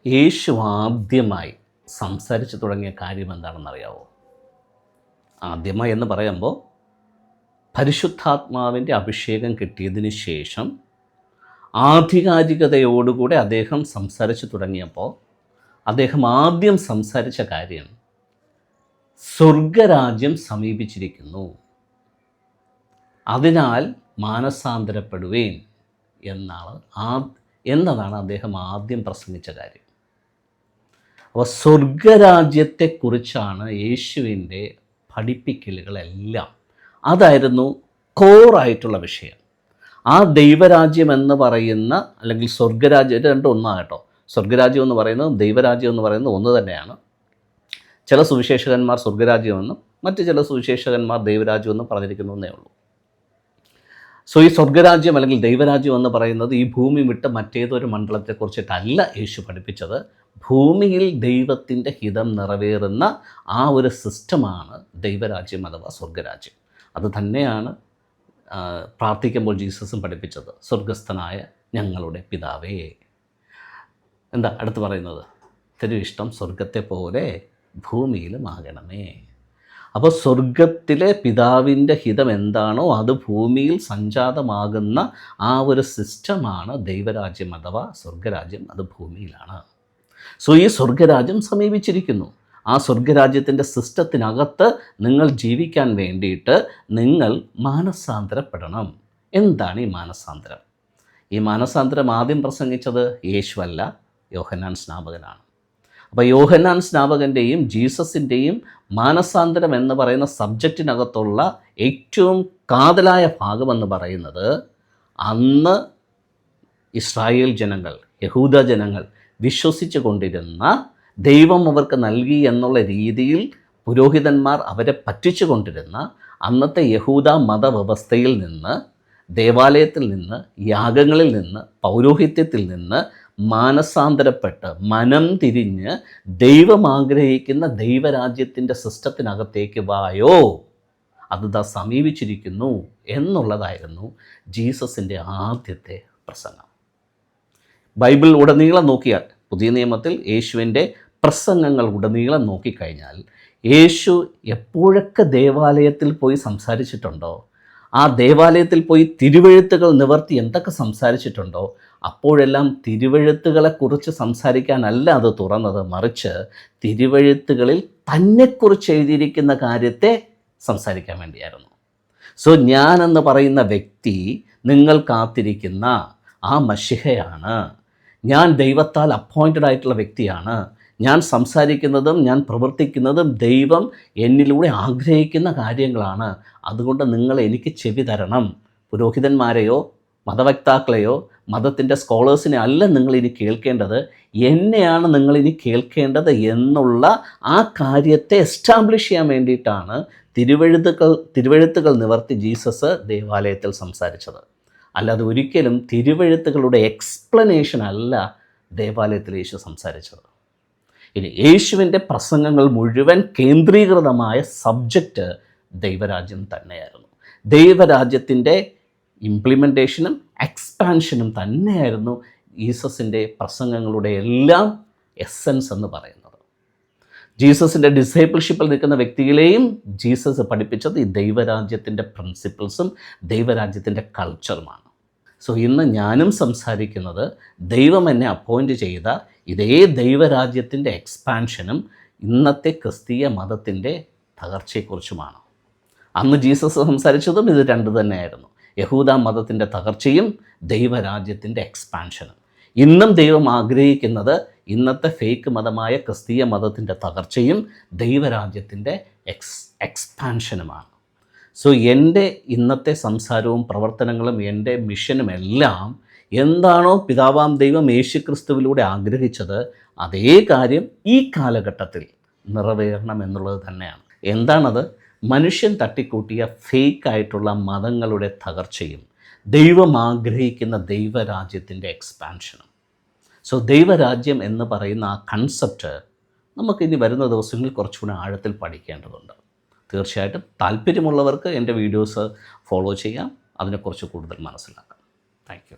യേശു ആദ്യമായി സംസാരിച്ചു തുടങ്ങിയ കാര്യം എന്താണെന്നറിയാവോ? ആദ്യമായി എന്ന് പറയുമ്പോൾ പരിശുദ്ധാത്മാവിൻ്റെ അഭിഷേകം കിട്ടിയതിന് ശേഷം ആധികാരികതയോടുകൂടെ അദ്ദേഹം സംസാരിച്ചു തുടങ്ങിയപ്പോൾ അദ്ദേഹം ആദ്യം സംസാരിച്ച കാര്യം സ്വർഗരാജ്യം സമീപിച്ചിരിക്കുന്നു, അതിനാൽ മാനസാന്തരപ്പെടുവേൻ എന്നതാണ് അദ്ദേഹം ആദ്യം പ്രസംഗിച്ച കാര്യം. അപ്പോൾ സ്വർഗരാജ്യത്തെക്കുറിച്ചാണ് യേശുവിൻ്റെ പഠിപ്പിക്കലുകളെല്ലാം. അതായിരുന്നു കോറായിട്ടുള്ള വിഷയം. ആ ദൈവരാജ്യം എന്ന് പറയുന്ന, അല്ലെങ്കിൽ സ്വർഗരാജ്യം, ഇത് രണ്ടും ഒന്നാണ് കേട്ടോ. സ്വർഗരാജ്യം എന്ന് പറയുന്നതും ദൈവരാജ്യം എന്ന് പറയുന്നതും ഒന്ന് തന്നെയാണ്. ചില സുവിശേഷകന്മാർ സ്വർഗരാജ്യമെന്നും മറ്റ് ചില സുവിശേഷകന്മാർ ദൈവരാജ്യമെന്നും പറഞ്ഞിരിക്കുന്നതേ ഉള്ളൂ. സോ ഈ സ്വർഗരാജ്യം അല്ലെങ്കിൽ ദൈവരാജ്യം എന്ന് പറയുന്നത് ഈ ഭൂമി വിട്ട് മറ്റേതൊരു മണ്ഡലത്തെക്കുറിച്ചിട്ടല്ല യേശു പഠിപ്പിച്ചത്. ഭൂമിയിൽ ദൈവത്തിൻ്റെ ഹിതം നിറവേറുന്ന ആ ഒരു സിസ്റ്റമാണ് ദൈവരാജ്യം അഥവാ സ്വർഗരാജ്യം. അത് തന്നെയാണ് പ്രാർത്ഥിക്കുമ്പോൾ ജീസസും പഠിപ്പിച്ചത്. സ്വർഗസ്ഥനായ ഞങ്ങളുടെ പിതാവേ, എന്താ അടുത്ത് പറയുന്നത്? തിരുവിഷ്ടം സ്വർഗത്തെ പോലെ ഭൂമിയിലും ആകണമേ. അപ്പോൾ സ്വർഗത്തിലെ പിതാവിൻ്റെ ഹിതം എന്താണോ അത് ഭൂമിയിൽ സംജാതമാകുന്ന ആ ഒരു സിസ്റ്റമാണ് ദൈവരാജ്യം അഥവാ സ്വർഗരാജ്യം. അത് ഭൂമിയിലാണ്. സോ ഈ സ്വർഗരാജ്യം സമീപിച്ചിരിക്കുന്നു. ആ സ്വർഗരാജ്യത്തിൻ്റെ സിസ്റ്റത്തിനകത്ത് നിങ്ങൾ ജീവിക്കാൻ വേണ്ടിയിട്ട് നിങ്ങൾ മാനസാന്തരപ്പെടണം. എന്താണ് ഈ മാനസാന്തരം? ഈ മാനസാന്തരം ആദ്യം പ്രസംഗിച്ചത് യേശുവല്ല, യോഹന്നാൻ സ്നാപകനാണ്. അപ്പോൾ യോഹന്നാൻ സ്നാപകൻ്റെയും ജീസസിൻ്റെയും മാനസാന്തരം എന്ന് പറയുന്ന സബ്ജക്റ്റിനകത്തുള്ള ഏറ്റവും കാതലായ ഭാഗമെന്ന് പറയുന്നത്, അന്ന് ഇസ്രായേൽ ജനങ്ങൾ, യഹൂദ ജനങ്ങൾ വിശ്വസിച്ചു കൊണ്ടിരുന്ന ദൈവം അവർക്ക് നൽകി എന്നുള്ള രീതിയിൽ പുരോഹിതന്മാർ അവരെ പറ്റിച്ചു കൊണ്ടിരുന്ന അന്നത്തെ യഹൂദ മതവ്യവസ്ഥയിൽ നിന്ന്, ദേവാലയത്തിൽ നിന്ന്, യാഗങ്ങളിൽ നിന്ന്, പൗരോഹിത്യത്തിൽ നിന്ന് മാനസാന്തരപ്പെട്ട് മനം തിരിഞ്ഞ് ദൈവം ആഗ്രഹിക്കുന്ന ദൈവരാജ്യത്തിൻ്റെ സിസ്റ്റത്തിനകത്തേക്ക് വായോ, അത് സമീപിച്ചിരിക്കുന്നു എന്നുള്ളതായിരുന്നു ജീസസിൻ്റെ ആദ്യത്തെ പ്രസംഗം. ബൈബിൾ ഉടനീളം നോക്കിയാൽ, പുതിയ നിയമത്തിൽ യേശുവിൻ്റെ പ്രസംഗങ്ങൾ ഉടനീളം നോക്കിക്കഴിഞ്ഞാൽ, യേശു എപ്പോഴൊക്കെ ദേവാലയത്തിൽ പോയി സംസാരിച്ചിട്ടുണ്ടോ, ആ ദേവാലയത്തിൽ പോയി തിരുവെഴുത്തുകൾ നിവർത്തി എന്തൊക്കെ സംസാരിച്ചിട്ടുണ്ടോ, അപ്പോഴെല്ലാം തിരുവെഴുത്തുകളെക്കുറിച്ച് സംസാരിക്കാനല്ല അത് തുറന്നത്, മറിച്ച് തിരുവെഴുത്തുകളിൽ തന്നെക്കുറിച്ച് എഴുതിയിരിക്കുന്ന കാര്യത്തെ സംസാരിക്കാൻ വേണ്ടിയായിരുന്നു. സോ ഞാനെന്ന് പറയുന്ന വ്യക്തി നിങ്ങൾ കാത്തിരിക്കുന്ന ആ മശിഹയാണ്. ഞാൻ ദൈവത്താൽ അപ്പോയിൻറ്റഡ് ആയിട്ടുള്ള വ്യക്തിയാണ്. ഞാൻ സംസാരിക്കുന്നതും ഞാൻ പ്രവർത്തിക്കുന്നതും ദൈവം എന്നിലൂടെ ആഗ്രഹിക്കുന്ന കാര്യങ്ങളാണ്. അതുകൊണ്ട് നിങ്ങൾ എനിക്ക് ചെവി തരണം. പുരോഹിതന്മാരെയോ മതവക്താക്കളെയോ മതത്തിൻ്റെ സ്കോളേഴ്സിനെ അല്ല നിങ്ങളിനി കേൾക്കേണ്ടത്, എന്നെയാണ് നിങ്ങളിനി കേൾക്കേണ്ടത് എന്നുള്ള ആ കാര്യത്തെ എസ്റ്റാബ്ലിഷ് ചെയ്യാൻ വേണ്ടിയിട്ടാണ് തിരുവെഴുത്തുകൾ നിവർത്തി ജീസസ് ദേവാലയത്തിൽ സംസാരിച്ചത്. അല്ലാതെ ഒരിക്കലും തിരുവെഴുത്തുകളുടെ എക്സ്പ്ലനേഷൻ അല്ല ദേവാലയത്തിൽ യേശു സംസാരിച്ചത്. ഇനി യേശുവിൻ്റെ പ്രസംഗങ്ങൾ മുഴുവൻ കേന്ദ്രീകൃതമായ സബ്ജക്റ്റ് ദൈവരാജ്യം തന്നെയായിരുന്നു. ദൈവരാജ്യത്തിൻ്റെ ഇംപ്ലിമെൻറ്റേഷനും എക്സ്പാൻഷനും തന്നെയായിരുന്നു ജീസസിൻ്റെ പ്രസംഗങ്ങളുടെ എല്ലാം എസൻസ് എന്ന് പറയുന്നത്. ജീസസിൻ്റെ ഡിസൈപ്പിൾഷിപ്പിൽ നിൽക്കുന്ന വ്യക്തികളെയും ജീസസ് പഠിപ്പിച്ചത് ഈ ദൈവരാജ്യത്തിൻ്റെ പ്രിൻസിപ്പിൾസും ദൈവരാജ്യത്തിൻ്റെ കൾച്ചറുമാണ്. സോ ഇന്ന് ഞാനും സംസാരിക്കുന്നത് ദൈവം എന്നെ അപ്പോയിൻ്റ് ചെയ്ത ഇതേ ദൈവരാജ്യത്തിൻ്റെ എക്സ്പാൻഷനും ഇന്നത്തെ ക്രിസ്തീയ മതത്തിൻ്റെ തകർച്ചയെക്കുറിച്ചുമാണ്. അന്ന് ജീസസ് സംസാരിച്ചതും ഇത് രണ്ട് തന്നെയായിരുന്നു. യഹൂദ മതത്തിൻ്റെ തകർച്ചയും ദൈവരാജ്യത്തിൻ്റെ എക്സ്പാൻഷനും. ഇന്നും ദൈവം ആഗ്രഹിക്കുന്നത് ഇന്നത്തെ ഫേക്ക് മതമായ ക്രിസ്തീയ മതത്തിൻ്റെ തകർച്ചയും ദൈവരാജ്യത്തിൻ്റെ എക്സ്പാൻഷനുമാണ്. സോ എൻ്റെ ഇന്നത്തെ സംസാരവും പ്രവർത്തനങ്ങളും എൻ്റെ മിഷനുമെല്ലാം എന്താണോ പിതാവാം ദൈവം യേശുക്രിസ്തുവിലൂടെ ആഗ്രഹിച്ചത് അതേ കാര്യം ഈ കാലഘട്ടത്തിൽ നിറവേറണം എന്നുള്ളത് തന്നെയാണ്. എന്താണത്? മനുഷ്യൻ തട്ടിക്കൂട്ടിയ ഫേക്കായിട്ടുള്ള മതങ്ങളുടെ തകർച്ചയും ദൈവം ആഗ്രഹിക്കുന്ന ദൈവരാജ്യത്തിൻ്റെ എക്സ്പാൻഷനും. സോ ദൈവരാജ്യം എന്ന് പറയുന്ന ആ കൺസെപ്റ്റ് നമുക്കിനി വരുന്ന ദിവസങ്ങളിൽ കുറച്ചുകൂടി ആഴത്തിൽ പഠിക്കേണ്ടതുണ്ട്. തീർച്ചയായിട്ടും താല്പര്യമുള്ളവർക്ക് എൻ്റെ വീഡിയോസ് ഫോളോ ചെയ്യാം, അതിനെക്കുറിച്ച് കൂടുതൽ മനസ്സിലാക്കാം. Thank you.